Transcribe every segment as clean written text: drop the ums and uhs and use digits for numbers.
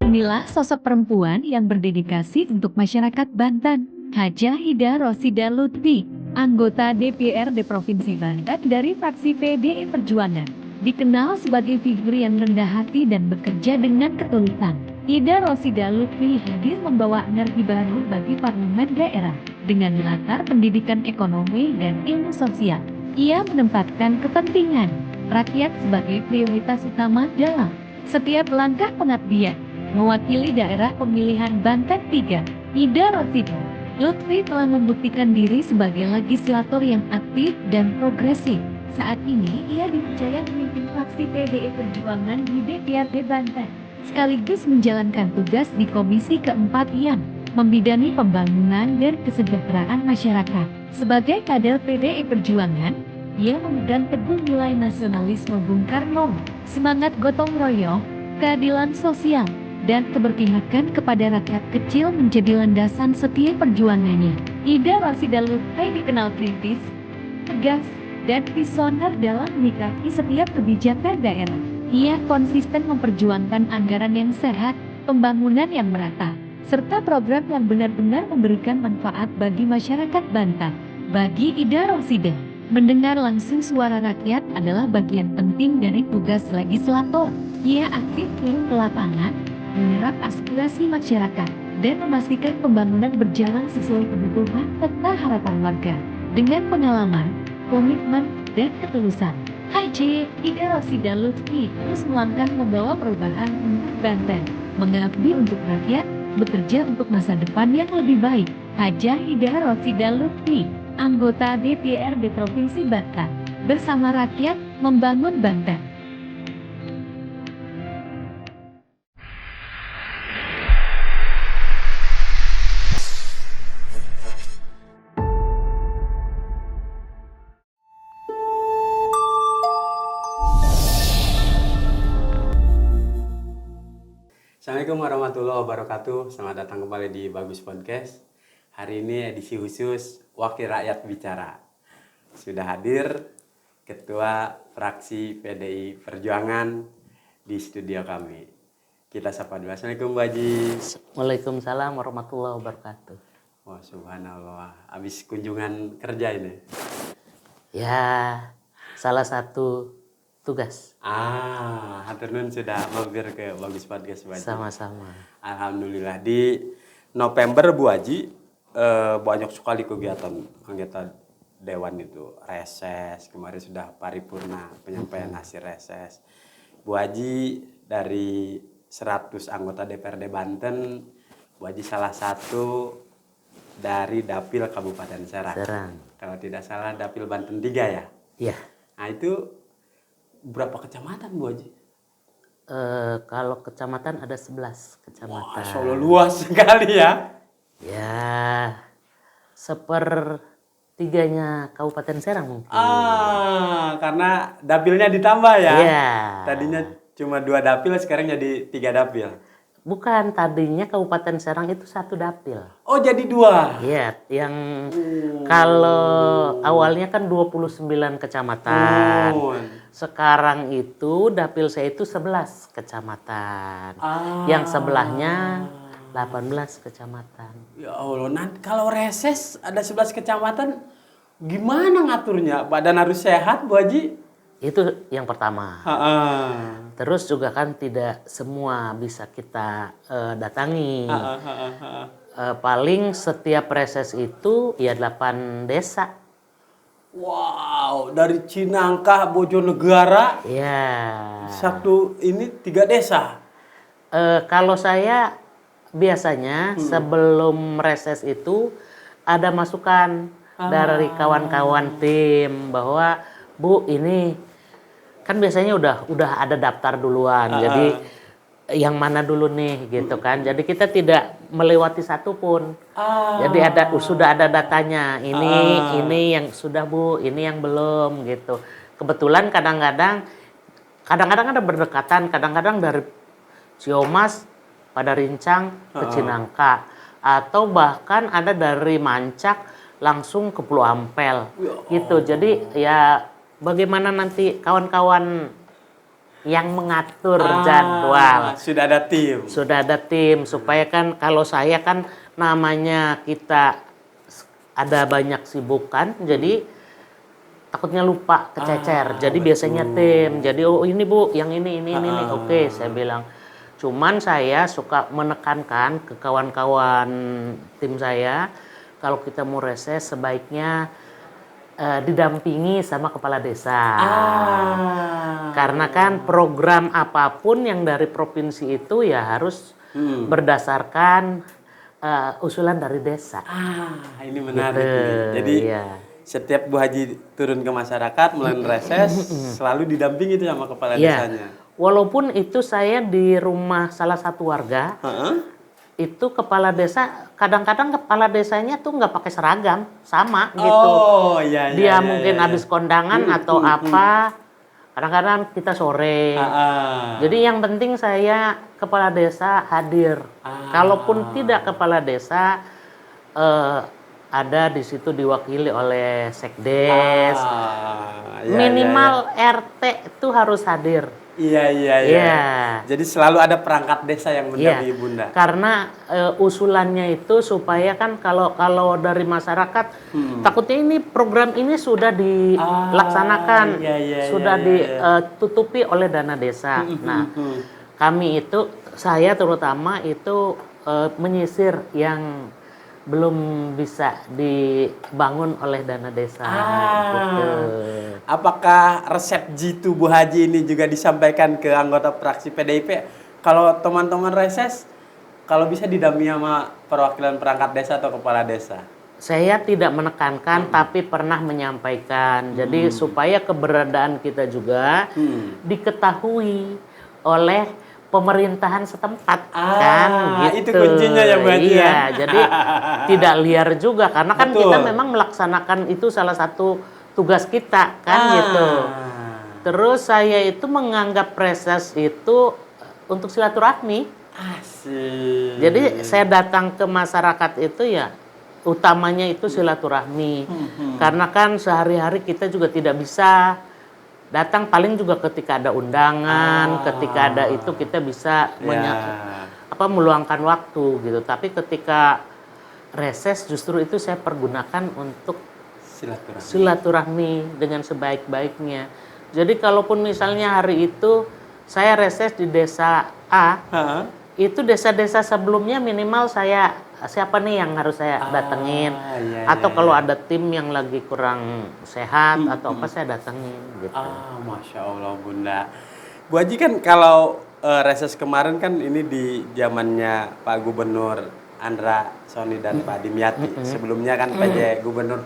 Inilah sosok perempuan yang berdedikasi untuk masyarakat Banten, Hajah Hida Rosida Lutfi, anggota DPRD Provinsi Banten dari fraksi PDI Perjuangan. Dikenal sebagai figur yang rendah hati dan bekerja dengan ketulusan. Hida Rosida Lutfi hadir membawa energi baru bagi parlemen daerah. Dengan latar pendidikan ekonomi dan ilmu sosial, ia menempatkan kepentingan rakyat sebagai prioritas utama dalam setiap langkah pengabdian. Mewakili daerah pemilihan Banten 3, Hida Rosida Lutfi telah membuktikan diri sebagai legislator yang aktif dan progresif. Saat ini, ia dipercaya memimpin fraksi PDI Perjuangan di DPRD Banten, sekaligus menjalankan tugas di Komisi keempat yang membidani pembangunan dan kesejahteraan masyarakat. Sebagai kader PDI Perjuangan, ia memegang teguh nilai nasionalisme Bung Karno, semangat gotong royong, keadilan sosial, dan keberpihakan kepada rakyat kecil menjadi landasan setiap perjuangannya. Hida Rosida Lutfi dikenal kritis, tegas, dan visioner dalam menyikapi setiap kebijakan daerah. Ia konsisten memperjuangkan anggaran yang sehat, pembangunan yang merata, serta program yang benar-benar memberikan manfaat bagi masyarakat Banten. Bagi Hida Rosida, mendengar langsung suara rakyat adalah bagian penting dari tugas legislator. Ia aktif turun ke lapangan, menyerap aspirasi masyarakat, dan memastikan pembangunan berjalan sesuai kebutuhan serta harapan warga. Dengan pengalaman, komitmen, dan ketulusan, Hajah Hida Rosida Lutfi terus melangkah membawa perubahan untuk Banten, mengabdi untuk rakyat, bekerja untuk masa depan yang lebih baik. Hajah Hida Rosida Lutfi, anggota DPRD Provinsi Banten, bersama rakyat membangun Banten. Assalamualaikum warahmatullahi wabarakatuh. Selamat datang kembali di Bagus Podcast. Hari ini edisi khusus Wakil Rakyat Bicara. Sudah hadir Ketua Fraksi PDI Perjuangan di studio kami. Kita sapa dulu. Assalamualaikum Bu Haji. Waalaikumsalam warahmatullahi wabarakatuh. Wah, subhanallah. Habis kunjungan kerja ini. Ya, salah satu tugas. Hatur nuhun sudah mampir ke Bagus Podcast Bu Haji. Sama-sama. Alhamdulillah di November Bu Haji banyak sekali kegiatan anggota Dewan itu. Reses, kemarin sudah paripurna penyampaian hasil reses. Bu Haji dari 100 anggota DPRD Banten, Bu Haji salah satu dari Dapil Kabupaten Serang. Kalau tidak salah Dapil Banten 3 ya? Iya. Nah itu berapa kecamatan Bu Haji? Kalau kecamatan ada 11 kecamatan. Wah, Solo luas sekali ya. Ya, sepertiganya Kabupaten Serang mungkin. Karena dapilnya ditambah ya? Iya. Tadinya cuma 2 dapil, sekarang jadi 3 dapil. Bukan, tadinya Kabupaten Serang itu 1 dapil. Oh, jadi 2? Iya, yang kalau awalnya kan 29 kecamatan. Sekarang itu dapil saya itu 11 kecamatan. Yang sebelahnya 18 kecamatan. Ya Allah, nanti kalau reses ada 11 kecamatan, gimana ngaturnya? Badan harus sehat Bu Haji? Itu yang pertama. Terus juga kan tidak semua bisa kita datangi. Paling setiap reses itu ya 8 desa. Wow, dari Cinangka, Bojonegara, Ya. satu ini 3 desa. Kalau saya biasanya sebelum reses itu ada masukan dari kawan-kawan tim bahwa Bu ini kan biasanya udah ada daftar duluan. Jadi yang mana dulu nih gitu kan. Jadi kita tidak melewati satu pun. Jadi sudah ada datanya. Ini yang sudah Bu, ini yang belum gitu. Kebetulan kadang-kadang ada berdekatan, kadang-kadang dari Ciomas pada Rincang ke Cinangka, atau bahkan ada dari Mancak langsung ke Pulau Ampel gitu. Jadi ya bagaimana nanti kawan-kawan yang mengatur jadwal. Sudah ada tim. Sudah ada tim supaya kan kalau saya kan namanya kita ada banyak sibukan, jadi takutnya lupa kececer. Jadi biasanya tim. Jadi oh ini Bu, yang ini. Oke, saya bilang. Cuman saya suka menekankan ke kawan-kawan tim saya kalau kita mau reses sebaiknya didampingi sama kepala desa. Karena kan program apapun yang dari provinsi itu ya harus berdasarkan usulan dari desa. Ini menarik Gitu, nih. Jadi iya. setiap Bu Haji turun ke masyarakat mulai reses selalu didampingi itu sama kepala desanya. Walaupun itu saya di rumah salah satu warga, itu kepala desa, kadang-kadang kepala desanya tuh nggak pakai seragam, sama gitu. Oh iya. Dia mungkin habis kondangan atau apa, kadang-kadang kita sore. Jadi yang penting saya kepala desa hadir. Kalaupun tidak kepala desa, ada di situ diwakili oleh sekdes. Minimal RT itu harus hadir. Iya. Jadi selalu ada perangkat desa yang mendampingi Bunda. Karena usulannya itu supaya kan kalau dari masyarakat takutnya ini program ini sudah dilaksanakan, sudah ditutupi oleh dana desa. Nah, kami itu saya terutama itu menyisir yang belum bisa dibangun oleh dana desa. Gitu. Apakah resep jitu Bu Haji ini juga disampaikan ke anggota fraksi PDIP? Kalau teman-teman reses, kalau bisa didampingi sama perwakilan perangkat desa atau kepala desa? Saya tidak menekankan, tapi pernah menyampaikan. Jadi supaya keberadaan kita juga diketahui oleh pemerintahan setempat, kan gitu. Itu kuncinya ya Bu Haji. Iya, jadi tidak liar juga karena kan kita memang melaksanakan itu salah satu tugas kita kan gitu. Terus saya itu menganggap reses itu untuk silaturahmi. Asik. Jadi saya datang ke masyarakat itu ya utamanya itu silaturahmi. Karena kan sehari-hari kita juga tidak bisa datang, paling juga ketika ada undangan, ketika ada itu kita bisa meluangkan waktu gitu. Tapi ketika reses justru itu saya pergunakan untuk silaturahmi dengan sebaik-baiknya. Jadi kalaupun misalnya hari itu saya reses di desa A, itu desa-desa sebelumnya minimal siapa nih yang harus saya datengin, atau kalau ada tim yang lagi kurang sehat atau apa saya datengin gitu. Masya Allah Bunda. Bu Haji kan kalau reses kemarin kan ini di zamannya Pak Gubernur Andra Soni dan Pak Dimyati. Sebelumnya kan PJ Gubernur.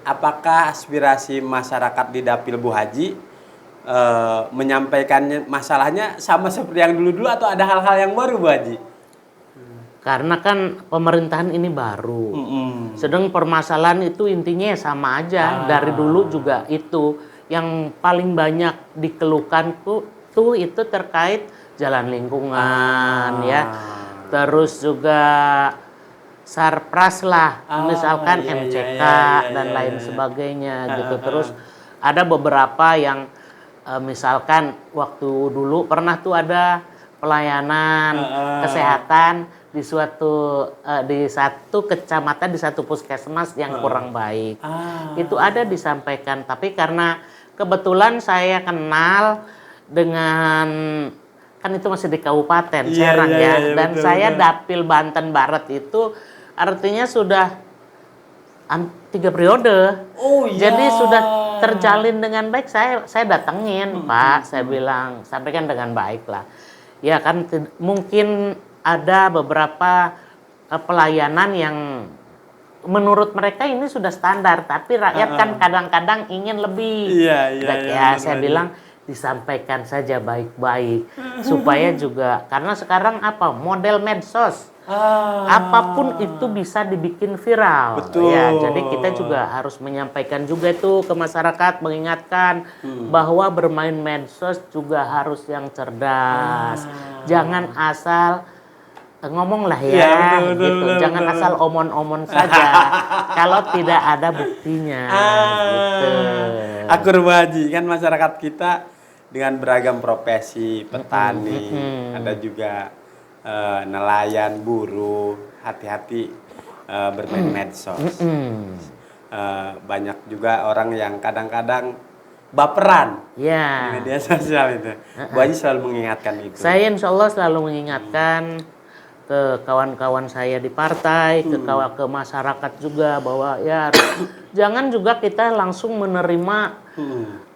Apakah aspirasi masyarakat di Dapil Bu Haji menyampaikannya masalahnya sama seperti yang dulu-dulu atau ada hal-hal yang baru Bu Haji? Karena kan pemerintahan ini baru. Sedang permasalahan itu intinya sama aja. Dari dulu juga itu. Yang paling banyak dikeluhkan tuh itu terkait jalan lingkungan ya. Terus juga sarpras lah, misalkan MCK dan lain sebagainya gitu. Terus ada beberapa yang misalkan waktu dulu pernah tuh ada pelayanan kesehatan di satu kecamatan, di satu puskesmas yang kurang baik. Itu ada disampaikan, tapi karena kebetulan saya kenal dengan, kan itu masih di Kabupaten Serang ya, dan betul, saya Dapil Banten Barat itu artinya sudah 3 periode. Jadi sudah terjalin dengan baik. Saya datengin, Pak, saya bilang sampaikan dengan baik lah. Ya kan mungkin ada beberapa pelayanan yang menurut mereka ini sudah standar, tapi rakyat kan kadang-kadang ingin lebih. Saya bilang disampaikan saja baik-baik supaya juga, karena sekarang model medsos, apapun itu bisa dibikin viral. Betul. Ya, jadi kita juga harus menyampaikan juga itu ke masyarakat, mengingatkan bahwa bermain medsos juga harus yang cerdas. Jangan asal ngomong lah ya, betul. Jangan asal omon-omon saja kalau tidak ada buktinya. Gitu. Akur Bu Haji, kan masyarakat kita dengan beragam profesi, petani, ada juga nelayan, buruh, hati-hati bermain medsos. Banyak juga orang yang kadang-kadang baperan di Ya. media sosial itu. Bu Haji selalu mengingatkan itu. Saya insya Allah selalu mengingatkan ke kawan-kawan saya di partai, ke masyarakat juga bahwa ya jangan juga kita langsung menerima.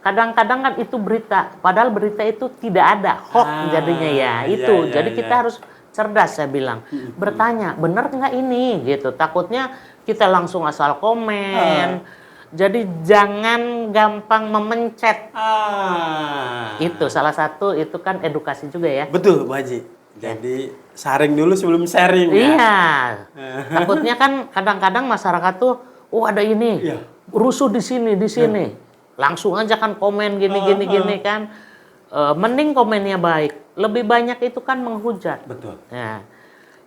Kadang-kadang kan itu berita, padahal berita itu tidak ada, hoax jadinya ya. Itu, jadi kita harus cerdas saya bilang. Bertanya, benar nggak ini gitu. Takutnya kita langsung asal komen. Jadi jangan gampang memencet. Itu salah satu, itu kan edukasi juga ya. Betul, Bu Haji. Jadi saring dulu sebelum sharing. Iya. Takutnya kan kadang-kadang masyarakat tuh, oh ada ini, rusuh di sini, di sini. Langsung aja kan komen gini kan. Mending komennya baik. Lebih banyak itu kan menghujat. Betul.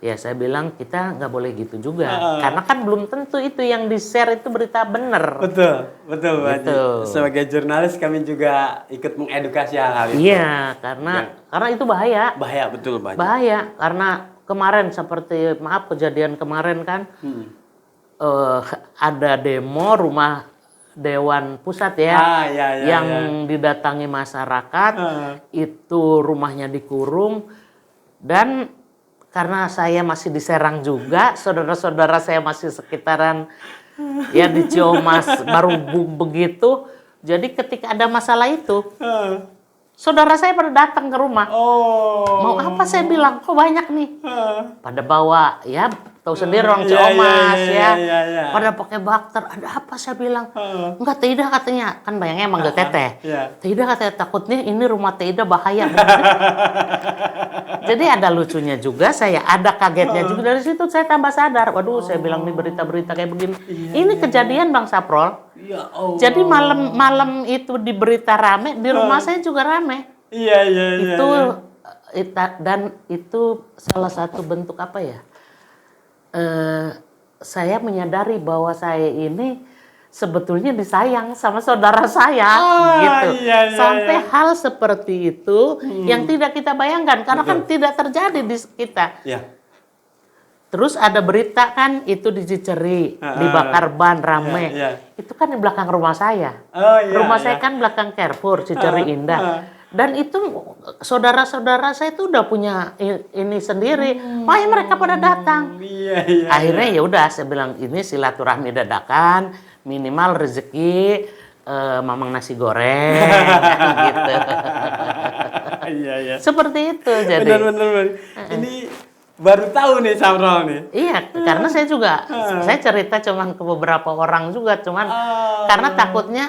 Ya saya bilang kita nggak boleh gitu juga. Karena kan belum tentu itu yang di-share itu berita bener. Betul, Bu Haji. Gitu. Sebagai jurnalis kami juga ikut mengedukasi hal-hal itu. Iya, karena itu bahaya. Bahaya, betul, Bu Haji. Bahaya karena kemarin seperti kejadian kemarin kan ada demo rumah Dewan Pusat ya, yang didatangi masyarakat, itu rumahnya dikurung, dan karena saya masih di Serang juga, saudara-saudara saya masih sekitaran ya di Ciamas baru begitu, jadi ketika ada masalah itu, saudara saya pada datang ke rumah. Mau apa saya bilang, kok banyak nih? Pada bawa, ya tahu sendiri orang Ciamas ya. Pada pakai bakter, ada apa saya bilang? Enggak, tidak katanya. Kan bayangnya manggil teteh. Tidak katanya, takutnya ini rumah tidak bahaya. Jadi ada lucunya juga, saya ada kagetnya juga. Dari situ saya tambah sadar. Waduh, saya bilang nih berita-berita kayak begini. Ini kejadian Bang Saprol. Jadi malam itu di berita rame, di rumah saya juga rame. Dan itu salah satu bentuk apa ya? Saya menyadari bahwa saya ini sebetulnya disayang sama saudara saya, gitu. Sampai hal seperti itu yang tidak kita bayangkan, karena kan tidak terjadi di kita. Terus ada berita kan itu di Ciceri, dibakar ban rame. Itu kan di belakang rumah saya. Rumah saya kan belakang Carrefour, Ciceri Indah. Dan itu saudara-saudara saya itu udah punya ini sendiri. Makanya mereka pada datang. Akhirnya ya udah saya bilang ini silaturahmi dadakan, minimal rezeki mamang nasi goreng gitu. Seperti itu jadi. Benar. Ini baru tahu nih Saprol nih. Iya, karena saya juga saya cerita cuman ke beberapa orang juga, cuman karena takutnya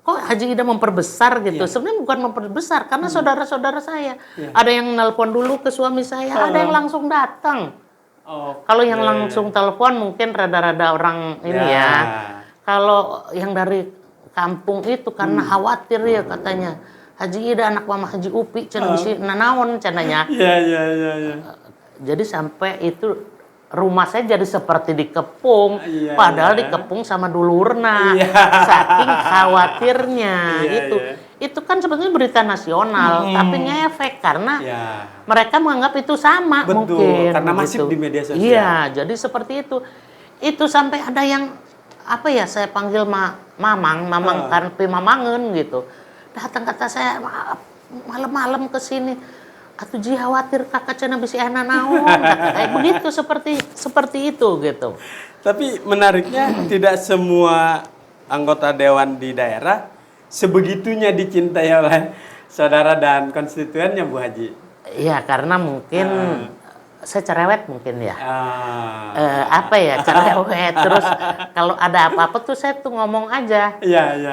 kok Haji Ida memperbesar gitu. Sebenarnya bukan memperbesar, karena saudara-saudara saya ada yang nelpon dulu ke suami saya, ada yang langsung datang. Kalau yang langsung telepon mungkin rada-rada orang ini ya. Kalau yang dari kampung itu karena khawatir ya katanya. Haji Ida anak Mama Haji Upi cenah bisi nanaon cenanya. Jadi sampai itu rumah saya jadi seperti dikepung, padahal dikepung sama dulurna, saking khawatirnya gitu. Itu kan sebetulnya berita nasional, tapi ngefek karena mereka menganggap itu sama. Betul, mungkin. karena masif di media sosial. Iya, jadi seperti itu. Itu sampai ada yang apa ya, saya panggil mamang kan pimamangen gitu. Datang kata saya malam-malam ke sini. Atuh ji khawatir kakak cenah bisi ana naon, kayak begitu seperti itu gitu. Tapi menariknya tidak semua anggota dewan di daerah sebegitunya dicintai oleh saudara dan konstituennya, Bu Haji. Iya, karena mungkin saya cerewet mungkin ya. Apa ya, cerewet. Terus kalau ada apa-apa tuh saya tuh ngomong aja.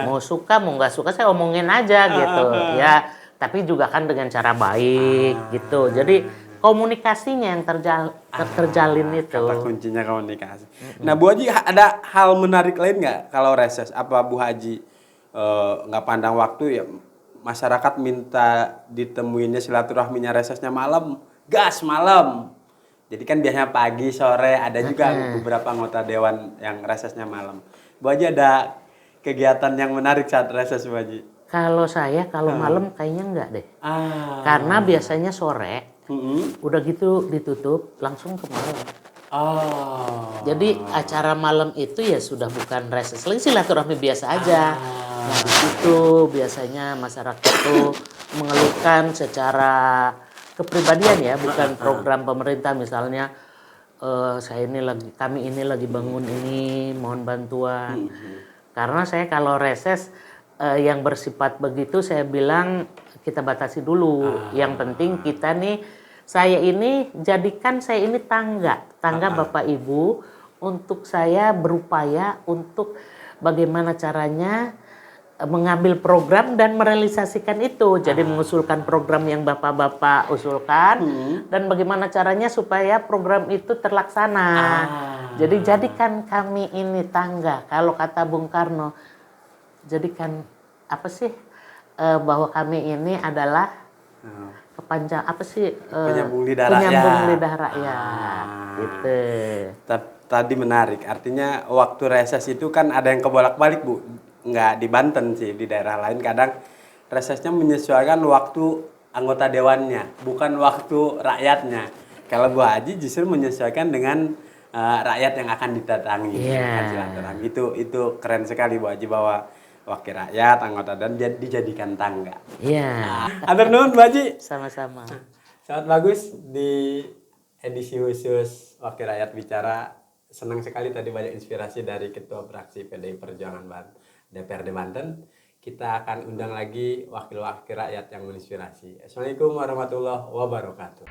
Mau suka mau nggak suka saya omongin aja gitu. Ya. Tapi juga kan dengan cara baik gitu. Jadi komunikasinya yang terjalin itu. Kata kuncinya komunikasi. Nah, Bu Haji ada hal menarik lain nggak kalau reses? Apa Bu Haji nggak pandang waktu ya? Masyarakat minta ditemuinnya silaturahminya resesnya malam, gas malam. Jadi kan biasanya pagi, sore, ada juga beberapa anggota dewan yang resesnya malam. Bu Haji ada kegiatan yang menarik saat reses, Bu Haji? Kalau saya kalau malam kayaknya enggak deh. Karena biasanya sore udah gitu ditutup langsung ke malam. Jadi acara malam itu ya sudah bukan reses lagi, silaturahmi biasa aja. Nah di situ biasanya masyarakat tuh mengeluhkan secara kepribadian ya, bukan program pemerintah misalnya. Kami ini lagi bangun ini, mohon bantuan. Karena saya kalau reses yang bersifat begitu saya bilang kita batasi dulu. Yang penting kita nih, jadikan saya ini tangga Bapak Ibu untuk saya berupaya untuk bagaimana caranya mengambil program dan merealisasikan itu. Jadi mengusulkan program yang Bapak-bapak usulkan dan bagaimana caranya supaya program itu terlaksana. Jadi jadikan kami ini tangga. Kalau kata Bung Karno, jadikan apa sih bahwa kami ini adalah kepanjang apa sih penyambung lidah rakyat. Penyambung lidah rakyat. Gitu. Tadi menarik. Artinya waktu reses itu kan ada yang kebolak-balik, Bu. Nggak di Banten sih, di daerah lain kadang resesnya menyesuaikan waktu anggota dewannya, bukan waktu rakyatnya. Kalau Bu Haji justru menyesuaikan dengan rakyat yang akan didatangi. Itu keren sekali Bu Haji, bahwa wakil rakyat, anggota dan dijadikan tangga. Atur nuhun Bu Haji. Sama-sama. Sangat bagus di edisi khusus Wakil Rakyat Bicara. Senang sekali tadi banyak inspirasi dari Ketua Fraksi PDI Perjuangan DPRD Banten. Kita akan undang lagi wakil-wakil rakyat yang menginspirasi. Assalamualaikum warahmatullahi wabarakatuh.